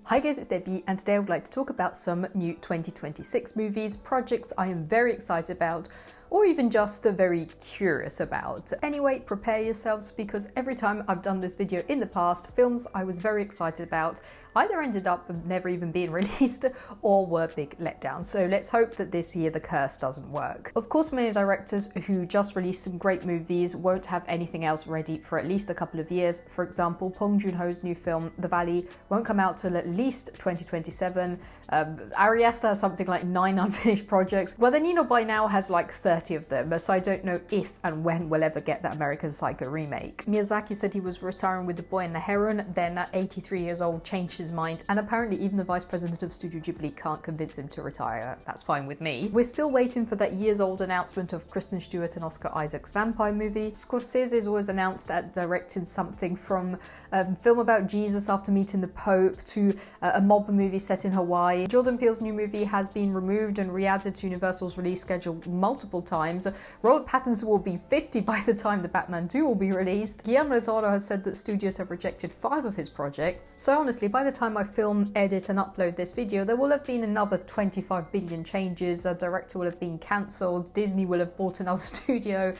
Hi guys, it's Debbie, and today I would like to talk about some new 2026 movies, projects I am very excited about, or even just very curious about. Anyway, prepare yourselves, because every time I've done this video in the past, films I was very excited about either ended up never even being released or were big letdowns. So let's hope that this year the curse doesn't work. Of course, many directors who just released some great movies won't have anything else ready for at least a couple of years. For example, Bong Joon-ho's new film, The Valley, won't come out till at least 2027. Ari Aster has something like 9 unfinished projects. Well, then Nino by now has like 30 of them, so I don't know if and when we'll ever get that American Psycho remake. Miyazaki said he was retiring with The Boy and the Heron, then at 83 years old changed his mind, and apparently even the vice president of Studio Ghibli can't convince him to retire. That's fine with me. We're still waiting for that years-old announcement of Kristen Stewart and Oscar Isaac's vampire movie. Scorsese is always announced at directing something from a film about Jesus after meeting the Pope to a mob movie set in Hawaii. Jordan Peele's new movie has been removed and re-added to Universal's release schedule multiple times. Robert Pattinson will be 50 by the time The Batman 2 will be released. Guillermo del Toro has said that studios have rejected 5 of his projects. So honestly, by the time I film, edit and upload this video, there will have been another 25 billion changes. A director will have been cancelled, Disney will have bought another studio,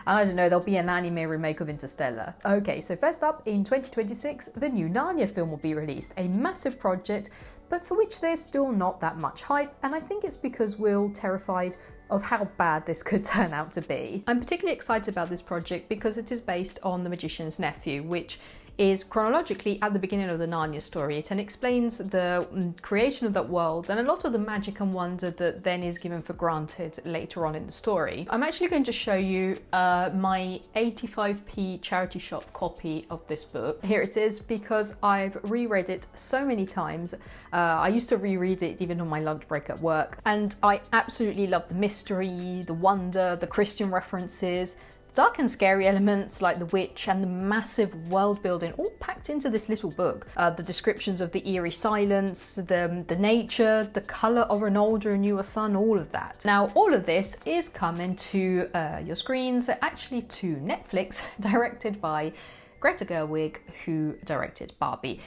and I don't know, there'll be an anime remake of Interstellar. Okay, so first up, in 2026, the new Narnia film will be released, a massive project, but for which there's still not that much hype, and I think it's because we're terrified of how bad this could turn out to be. I'm particularly excited about this project because it is based on The Magician's Nephew, which is chronologically at the beginning of the Narnia story. It explains the creation of that world and a lot of the magic and wonder that then is given for granted later on in the story. I'm actually going to show you my 85p charity shop copy of this book. Here it is, because I've reread it so many times. I used to reread it even on my lunch break at work, and I absolutely love the mystery, the wonder, the Christian references, dark and scary elements like the witch, and the massive world building all packed into this little book. The descriptions of the eerie silence, the nature, the colour of an older and newer sun, all of that. Now, all of this is coming to your screens, actually to Netflix, directed by Greta Gerwig, who directed Barbie.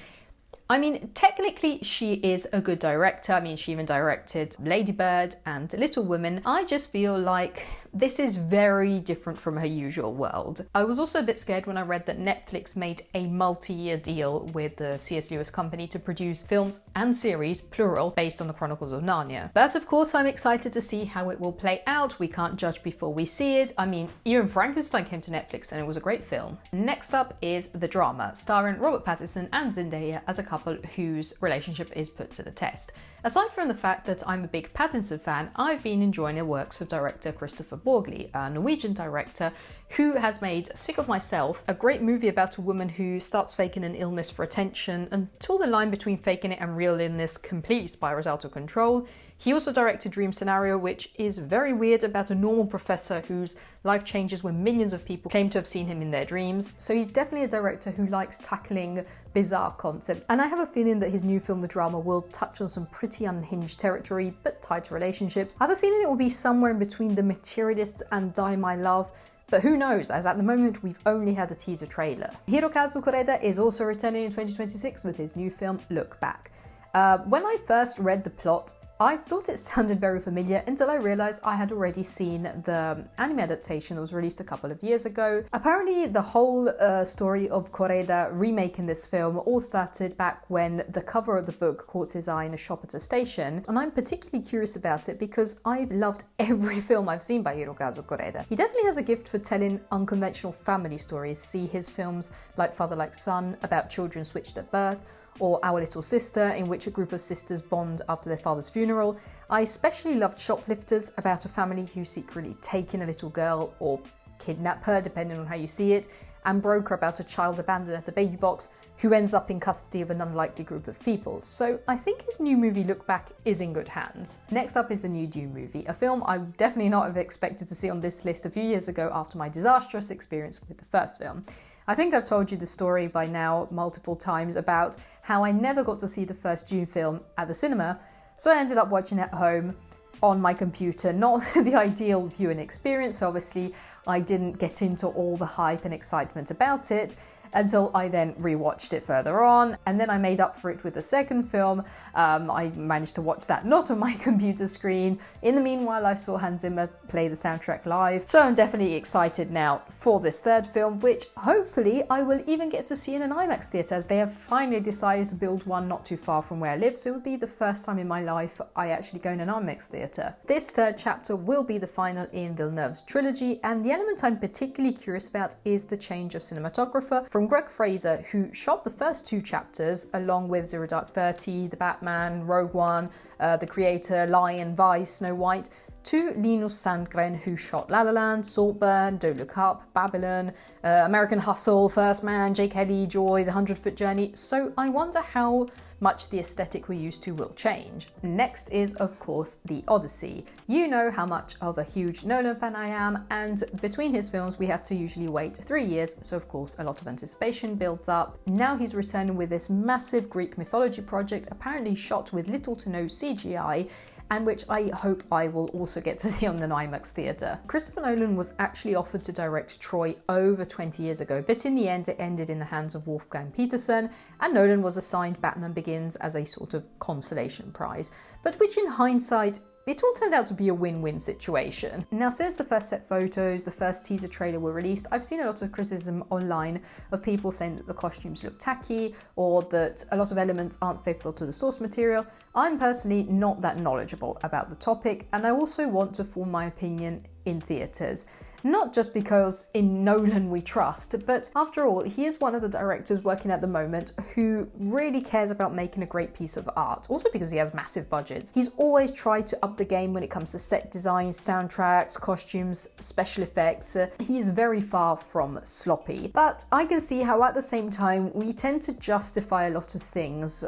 I mean, technically she is a good director. I mean, she even directed Lady Bird and Little Women. I just feel like this is very different from her usual world. I was also a bit scared when I read that Netflix made a multi-year deal with the C.S. Lewis company to produce films and series, plural, based on the Chronicles of Narnia. But of course, I'm excited to see how it will play out. We can't judge before we see it. I mean, even Frankenstein came to Netflix and it was a great film. Next up is the drama, starring Robert Pattinson and Zendaya as a couple whose relationship is put to the test. Aside from the fact that I'm a big Pattinson fan, I've been enjoying the works of director Christopher Borgli, a Norwegian director who has made Sick of Myself, a great movie about a woman who starts faking an illness for attention until the line between faking it and real illness completely spirals out of control. He also directed Dream Scenario, which is very weird, about a normal professor whose life changes when millions of people claim to have seen him in their dreams. So he's definitely a director who likes tackling bizarre concepts. And I have a feeling that his new film, The Drama, will touch on some pretty unhinged territory, but tight relationships. I have a feeling it will be somewhere in between The Materialists and Die My Love, but who knows, as at the moment we've only had a teaser trailer. Hirokazu Koreeda is also returning in 2026 with his new film, Look Back. When I first read the plot, I thought it sounded very familiar until I realised I had already seen the anime adaptation that was released a couple of years ago. Apparently the whole story of Koreeda remaking this film all started back when the cover of the book caught his eye in a shop at a station, and I'm particularly curious about it because I've loved every film I've seen by Hirokazu Koreeda. He definitely has a gift for telling unconventional family stories. See his films like Father Like Son, about children switched at birth, or Our Little Sister, in which a group of sisters bond after their father's funeral. I especially loved Shoplifters, about a family who secretly take in a little girl or kidnap her, depending on how you see it, and Broker, about a child abandoned at a baby box who ends up in custody of an unlikely group of people. So I think his new movie Look Back is in good hands. Next up is the new Dune movie, a film I would definitely not have expected to see on this list a few years ago after my disastrous experience with the first film. I think I've told you the story by now multiple times about how I never got to see the first Dune film at the cinema, so I ended up watching it at home on my computer. Not the ideal viewing experience, obviously. I didn't get into all the hype and excitement about it, until I then rewatched it further on, and then I made up for it with the second film. I managed to watch that not on my computer screen. In the meanwhile, I saw Hans Zimmer play the soundtrack live, so I'm definitely excited now for this third film, which hopefully I will even get to see in an IMAX theatre, as they have finally decided to build one not too far from where I live, so it would be the first time in my life I actually go in an IMAX theatre. This third chapter will be the final in Villeneuve's trilogy, and the element I'm particularly curious about is the change of cinematographer from Greg Fraser, who shot the first two chapters along with Zero Dark 30, The Batman, Rogue One, The Creator, Lion, Vice, Snow White, to Linus Sandgren, who shot La La Land, Saltburn, Don't Look Up, Babylon, American Hustle, First Man, Jake Kelly, Joy, The 100-Foot Journey. So I wonder how much the aesthetic we're used to will change. Next is, of course, the Odyssey. You know how much of a huge Nolan fan I am, and between his films we have to usually wait 3 years, so of course a lot of anticipation builds up. Now he's returning with this massive Greek mythology project, apparently shot with little to no CGI, and which I hope I will also get to see on the IMAX theatre. Christopher Nolan was actually offered to direct Troy over 20 years ago, but in the end it ended in the hands of Wolfgang Petersen, and Nolan was assigned Batman Begins as a sort of consolation prize, but which in hindsight, it all turned out to be a win-win situation. Now, since the first set photos, the first teaser trailer were released, I've seen a lot of criticism online of people saying that the costumes look tacky or that a lot of elements aren't faithful to the source material. I'm personally not that knowledgeable about the topic, and I also want to form my opinion in theatres. Not just because in Nolan we trust, but after all, he is one of the directors working at the moment who really cares about making a great piece of art. Also because he has massive budgets. He's always tried to up the game when it comes to set design, soundtracks, costumes, special effects. He's very far from sloppy. But I can see how at the same time we tend to justify a lot of things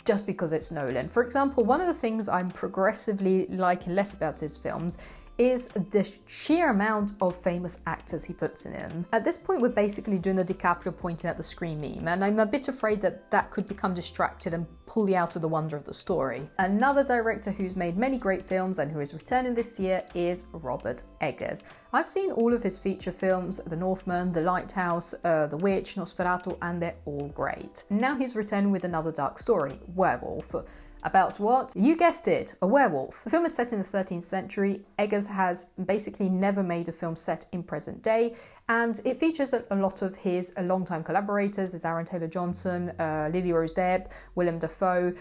just because it's Nolan. For example, one of the things I'm progressively liking less about his films is the sheer amount of famous actors he puts in him. At this point, we're basically doing the DiCaprio pointing at the screen meme, and I'm a bit afraid that that could become distracted and pull you out of the wonder of the story. Another director who's made many great films and who is returning this year is Robert Eggers. I've seen all of his feature films, The Northman, The Lighthouse, The Witch, Nosferatu, and they're all great. Now he's returning with another dark story, Werwulf. About what? You guessed it, a werewolf. The film is set in the 13th century. Eggers has basically never made a film set in present day, and it features a lot of his longtime collaborators. There's Aaron Taylor-Johnson, Lily Rose Depp, Willem Dafoe,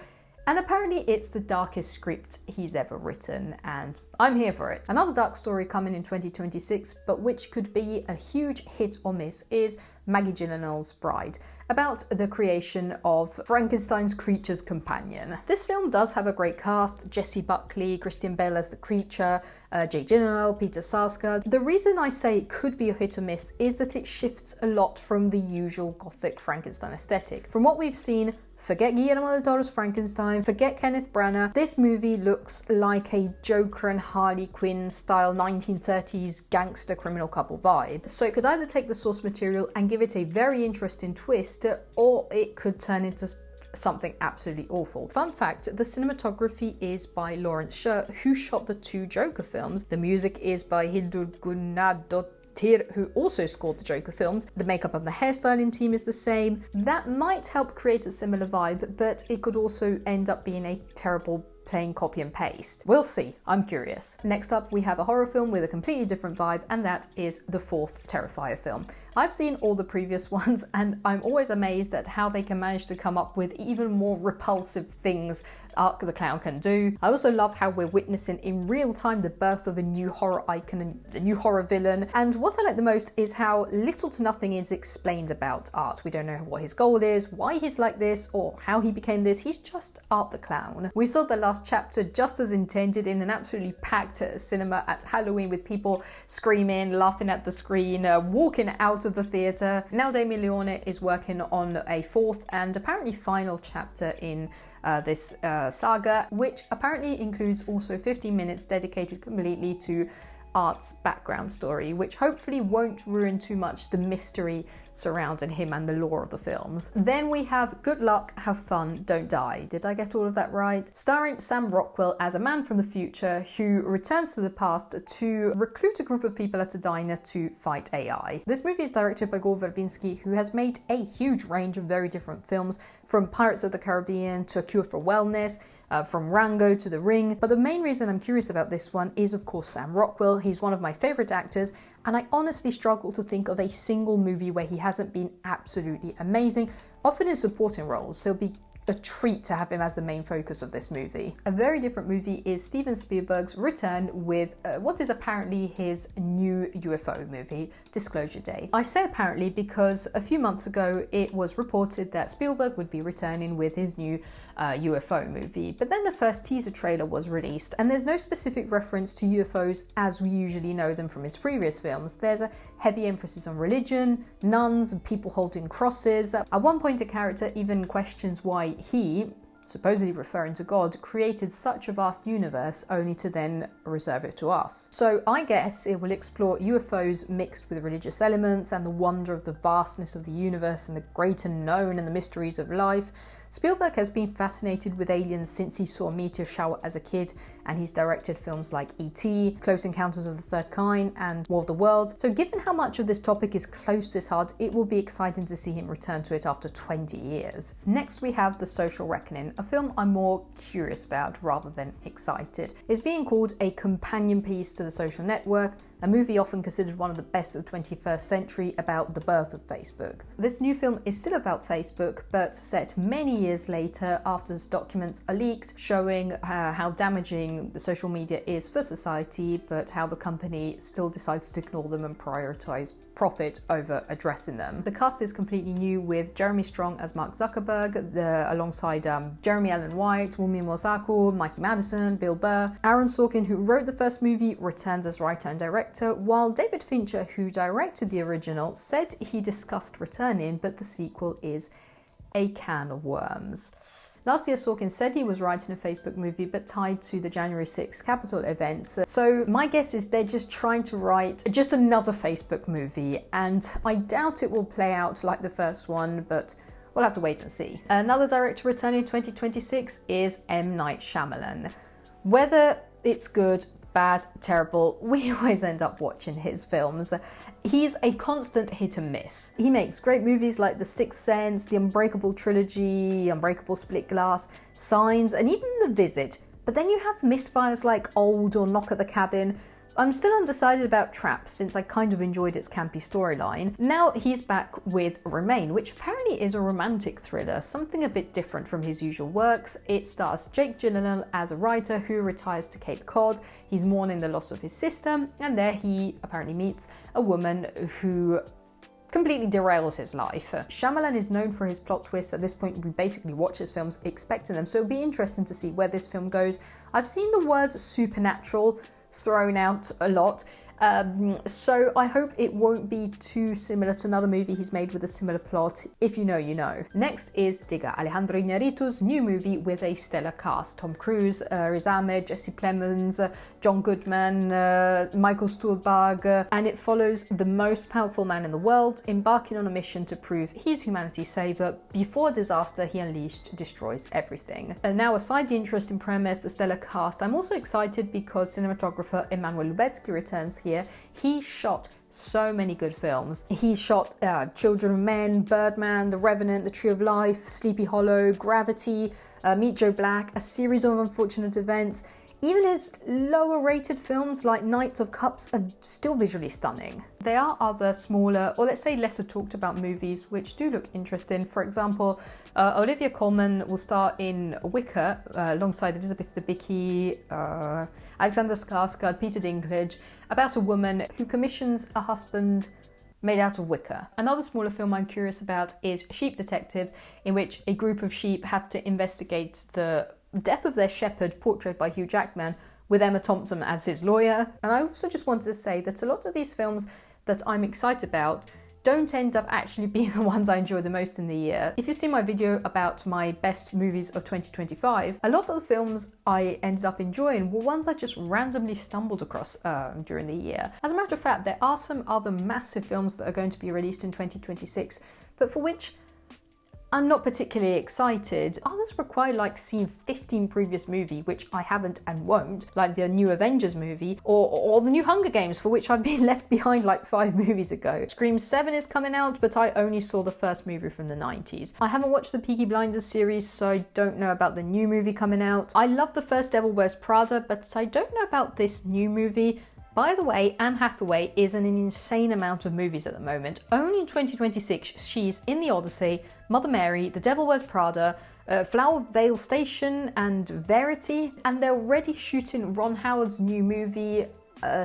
and apparently it's the darkest script he's ever written, and I'm here for it. Another dark story coming in 2026, but which could be a huge hit or miss, is Maggie Gyllenhaal's Bride, about the creation of Frankenstein's creature's companion. This film does have a great cast: Jessie Buckley, Christian Bale as the creature, Jake Gyllenhaal, Peter Sarsgaard. The reason I say it could be a hit or miss is that it shifts a lot from the usual gothic Frankenstein aesthetic. From what we've seen, forget Guillermo del Toro's Frankenstein, forget Kenneth Branagh, this movie looks like a Joker and Harley Quinn style 1930s gangster criminal couple vibe. So it could either take the source material and give it a very interesting twist, or it could turn into something absolutely awful. Fun fact, the cinematography is by Lawrence Sher, who shot the two Joker films. The music is by Hildur Gunnadóttir, who also scored the Joker films. The makeup of the hairstyling team is the same. That might help create a similar vibe, but it could also end up being a terrible plain copy and paste. We'll see, I'm curious. Next up, we have a horror film with a completely different vibe, and that is the fourth Terrifier film. I've seen all the previous ones, and I'm always amazed at how they can manage to come up with even more repulsive things Ark the Clown can do. I also love how we're witnessing in real time the birth of a new horror icon and a new horror villain. And what I like the most is how little to nothing is explained about Art. We don't know what his goal is, why he's like this, or how he became this. He's just Art the Clown. We saw the last chapter just as intended in an absolutely packed cinema at Halloween, with people screaming, laughing at the screen, walking out of the theatre. Now Damien Leone is working on a fourth and apparently final chapter in this saga, which apparently includes also 15 minutes dedicated completely to arts background story, which hopefully won't ruin too much the mystery surrounding him and the lore of the films. Then we have Good Luck, Have Fun, Don't Die. Did I get all of that right? Starring Sam Rockwell as a man from the future who returns to the past to recruit a group of people at a diner to fight AI. This movie is directed by Gore Verbinski, who has made a huge range of very different films, from Pirates of the Caribbean to A Cure for Wellness, from Rango to The Ring. But the main reason I'm curious about this one is, of course, Sam Rockwell. He's one of my favourite actors, and I honestly struggle to think of a single movie where he hasn't been absolutely amazing, often in supporting roles, so it'll be a treat to have him as the main focus of this movie. A very different movie is Steven Spielberg's return with what is apparently his new UFO movie, Disclosure Day. I say apparently because a few months ago it was reported that Spielberg would be returning with his new UFO movie, but then the first teaser trailer was released and there's no specific reference to UFOs as we usually know them from his previous films. There's a heavy emphasis on religion, nuns, and people holding crosses. At one point a character even questions why he, supposedly referring to God, created such a vast universe only to then reserve it to us. So I guess it will explore UFOs mixed with religious elements and the wonder of the vastness of the universe and the great unknown and the mysteries of life. Spielberg has been fascinated with aliens since he saw a meteor shower as a kid, and he's directed films like E.T., Close Encounters of the Third Kind, and War of the Worlds. So given how much of this topic is close to his heart, it will be exciting to see him return to it after 20 years. Next we have The Social Reckoning, a film I'm more curious about rather than excited. It's being called a companion piece to The Social Network, a movie often considered one of the best of the 21st century about the birth of Facebook. This new film is still about Facebook, but set many years later after documents are leaked showing how damaging the social media is for society, but how the company still decides to ignore them and prioritize profit over addressing them. The cast is completely new, with Jeremy Strong as Mark Zuckerberg, alongside Jeremy Allen White, Wunmi Mosaku, Mikey Madison, Bill Burr. Aaron Sorkin, who wrote the first movie, returns as writer and director, while David Fincher, who directed the original, said he discussed returning, but the sequel is a can of worms. Last year, Sorkin said he was writing a Facebook movie, but tied to the January 6th Capitol events. So my guess is they're just trying to write just another Facebook movie, and I doubt it will play out like the first one, but we'll have to wait and see. Another director returning in 2026 is M. Night Shyamalan. Whether it's good, bad, terrible, we always end up watching his films. He's a constant hit and miss. He makes great movies like The Sixth Sense, The Unbreakable Trilogy, Unbreakable Split Glass, Signs, and even The Visit. But then you have misfires like Old or Knock at the Cabin. I'm still undecided about Traps, since I kind of enjoyed its campy storyline. Now he's back with Remain, which apparently is a romantic thriller, something a bit different from his usual works. It stars Jake Gyllenhaal as a writer who retires to Cape Cod. He's mourning the loss of his sister, and there he apparently meets a woman who completely derails his life. Shyamalan is known for his plot twists. At this point, we basically watch his films expecting them, so it'll be interesting to see where this film goes. I've seen the words supernatural thrown out a lot, so I hope it won't be too similar to another movie he's made with a similar plot. If you know, you know. Next is Digger, Alejandro Iñárritu's new movie with a stellar cast: Tom Cruise, Riz Ahmed, Jesse Plemons, John Goodman, Michael Stuhlbarg, and it follows the most powerful man in the world embarking on a mission to prove he's humanity's savior before a disaster he unleashed destroys everything. And now, aside the interesting premise, the stellar cast, I'm also excited because cinematographer Emmanuel Lubezki returns here. He shot so many good films. He shot Children of Men, Birdman, The Revenant, The Tree of Life, Sleepy Hollow, Gravity, Meet Joe Black, A Series of Unfortunate Events. Even his lower rated films like Knights of Cups are still visually stunning. There are other smaller, or let's say lesser talked about movies which do look interesting. For example, Olivia Colman will star in Wicker alongside Elizabeth Debicki, Alexander Skarsgård, Peter Dinklage, about a woman who commissions a husband made out of wicker. Another smaller film I'm curious about is Sheep Detectives, in which a group of sheep have to investigate the death of their shepherd, portrayed by Hugh Jackman, with Emma Thompson as his lawyer. And I also just wanted to say that a lot of these films that I'm excited about don't end up actually being the ones I enjoy the most in the year. If you see my video about my best movies of 2025, a lot of the films I ended up enjoying were ones I just randomly stumbled across during the year. As a matter of fact, there are some other massive films that are going to be released in 2026, but for which I'm not particularly excited. Others require like seeing 15 previous movies, which I haven't and won't, like the new Avengers movie, or the new Hunger Games, for which I've been left behind like 5 movies ago. Scream 7 is coming out, but I only saw the first movie from the 90s. I haven't watched the Peaky Blinders series, so I don't know about the new movie coming out. I love the first Devil Wears Prada, but I don't know about this new movie. By the way, Anne Hathaway is in an insane amount of movies at the moment. Only in 2026, she's in the Odyssey, Mother Mary, The Devil Wears Prada, Flower Vale Station, and Verity. And they're already shooting Ron Howard's new movie,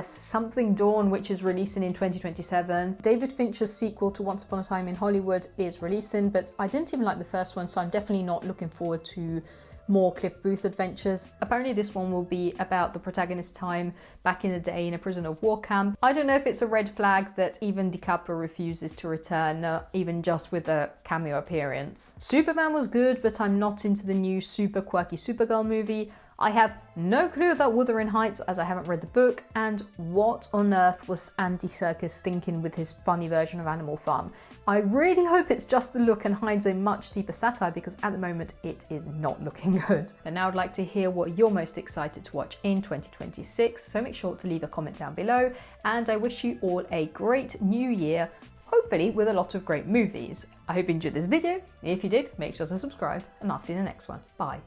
Something Dawn, which is releasing in 2027. David Fincher's sequel to Once Upon a Time in Hollywood is releasing, but I didn't even like the first one, so I'm definitely not looking forward to more Cliff Booth adventures. Apparently this one will be about the protagonist's time back in the day in a prisoner of war camp. I don't know if it's a red flag that even DiCaprio refuses to return, even just with a cameo appearance. Superman was good, but I'm not into the new super quirky Supergirl movie. I have no clue about Wuthering Heights as I haven't read the book, and what on earth was Andy Serkis thinking with his funny version of Animal Farm? I really hope it's just the look and hides a much deeper satire, because at the moment it is not looking good. And now I'd like to hear what you're most excited to watch in 2026, so make sure to leave a comment down below, and I wish you all a great new year, hopefully with a lot of great movies. I hope you enjoyed this video. If you did, make sure to subscribe, and I'll see you in the next one. Bye.